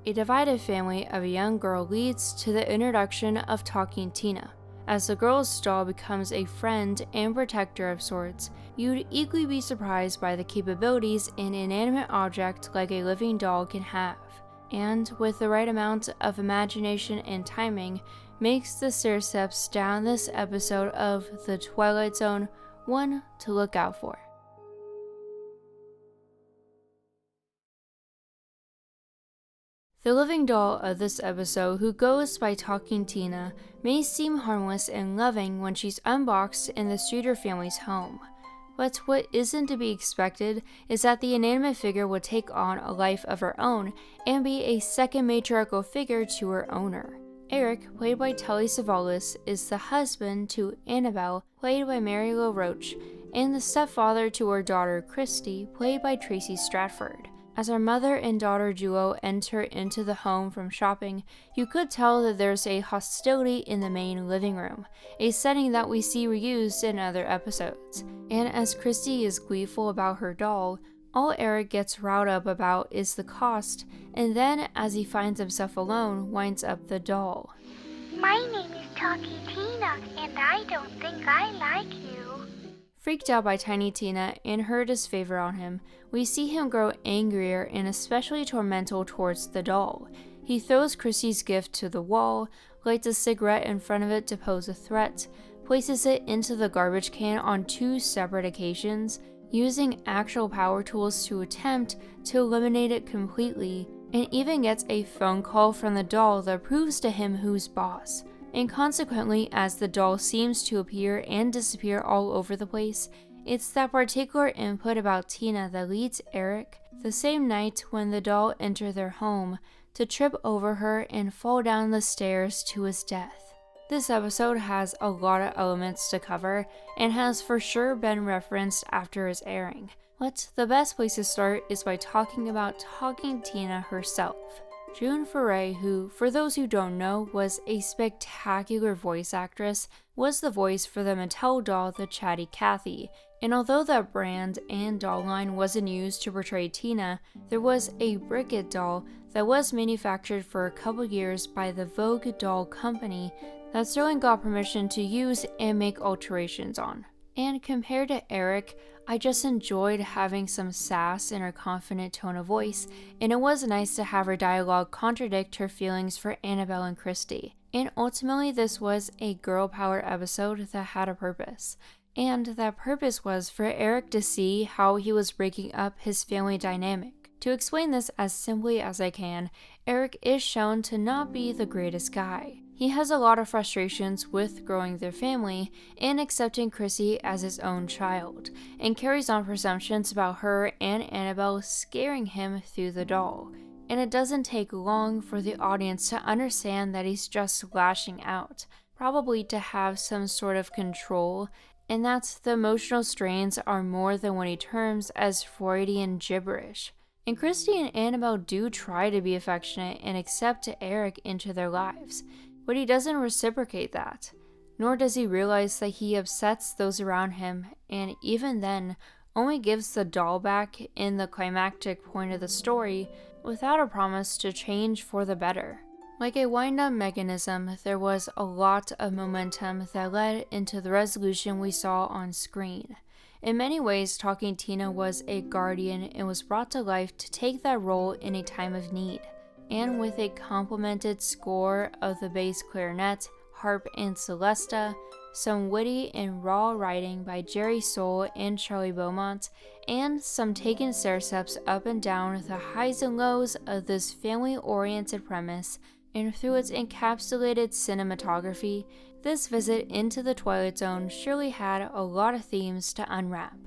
A divided family of a young girl leads to the introduction of Talking Tina. As the girl's doll becomes a friend and protector of sorts, you'd equally be surprised by the capabilities an inanimate object like a living doll can have, and with the right amount of imagination and timing, makes the stair steps down this episode of The Twilight Zone one to look out for. The living doll of this episode, who goes by Talking Tina, may seem harmless and loving when she's unboxed in the Streater family's home. But what isn't to be expected is that the inanimate figure will take on a life of her own and be a second matriarchal figure to her owner. Eric, played by Telly Savalas, is the husband to Annabelle, played by Mary Lou Roach, and the stepfather to her daughter Christy, played by Tracy Stratford. As our mother and daughter duo enter into the home from shopping, you could tell that there's a hostility in the main living room, a setting that we see reused in other episodes. And as Christy is gleeful about her doll, all Eric gets riled up about is the cost, and then as he finds himself alone, winds up the doll. My name is Talkie Tina, and I don't think I like you. Freaked out by Tiny Tina and her disfavor on him, we see him grow angrier and especially tormental towards the doll. He throws Chrissy's gift to the wall, lights a cigarette in front of it to pose a threat, places it into the garbage can on 2 separate occasions, using actual power tools to attempt to eliminate it completely, and even gets a phone call from the doll that proves to him who's boss. And consequently, as the doll seems to appear and disappear all over the place, it's that particular input about Tina that leads Eric, the same night when the doll enters their home, to trip over her and fall down the stairs to his death. This episode has a lot of elements to cover and has for sure been referenced after its airing, but the best place to start is by talking about Talking Tina herself. June Foray, who, for those who don't know, was a spectacular voice actress, was the voice for the Mattel doll the Chatty Cathy, and although that brand and doll line wasn't used to portray Tina, there was a Brickett doll that was manufactured for a couple years by the Vogue doll company that Sterling got permission to use and make alterations on. And compared to Eric, I just enjoyed having some sass in her confident tone of voice, and it was nice to have her dialogue contradict her feelings for Annabelle and Christy. And ultimately, this was a girl power episode that had a purpose. And that purpose was for Eric to see how he was breaking up his family dynamic. To explain this as simply as I can, Eric is shown to not be the greatest guy. He has a lot of frustrations with growing their family and accepting Chrissy as his own child, and carries on presumptions about her and Annabelle scaring him through the doll. And it doesn't take long for the audience to understand that he's just lashing out, probably to have some sort of control, and that the emotional strains are more than what he terms as Freudian gibberish. And Christy and Annabelle do try to be affectionate and accept Eric into their lives, but he doesn't reciprocate that, nor does he realize that he upsets those around him, and even then, only gives the doll back in the climactic point of the story without a promise to change for the better. Like a wind-up mechanism, there was a lot of momentum that led into the resolution we saw on screen. In many ways, Talking Tina was a guardian and was brought to life to take that role in a time of need. And with a complemented score of the bass clarinet, harp, and celesta, some witty and raw writing by Jerry Soule and Charlie Beaumont, and some taken stair steps up and down the highs and lows of this family-oriented premise, and through its encapsulated cinematography, this visit into the Twilight Zone surely had a lot of themes to unwrap.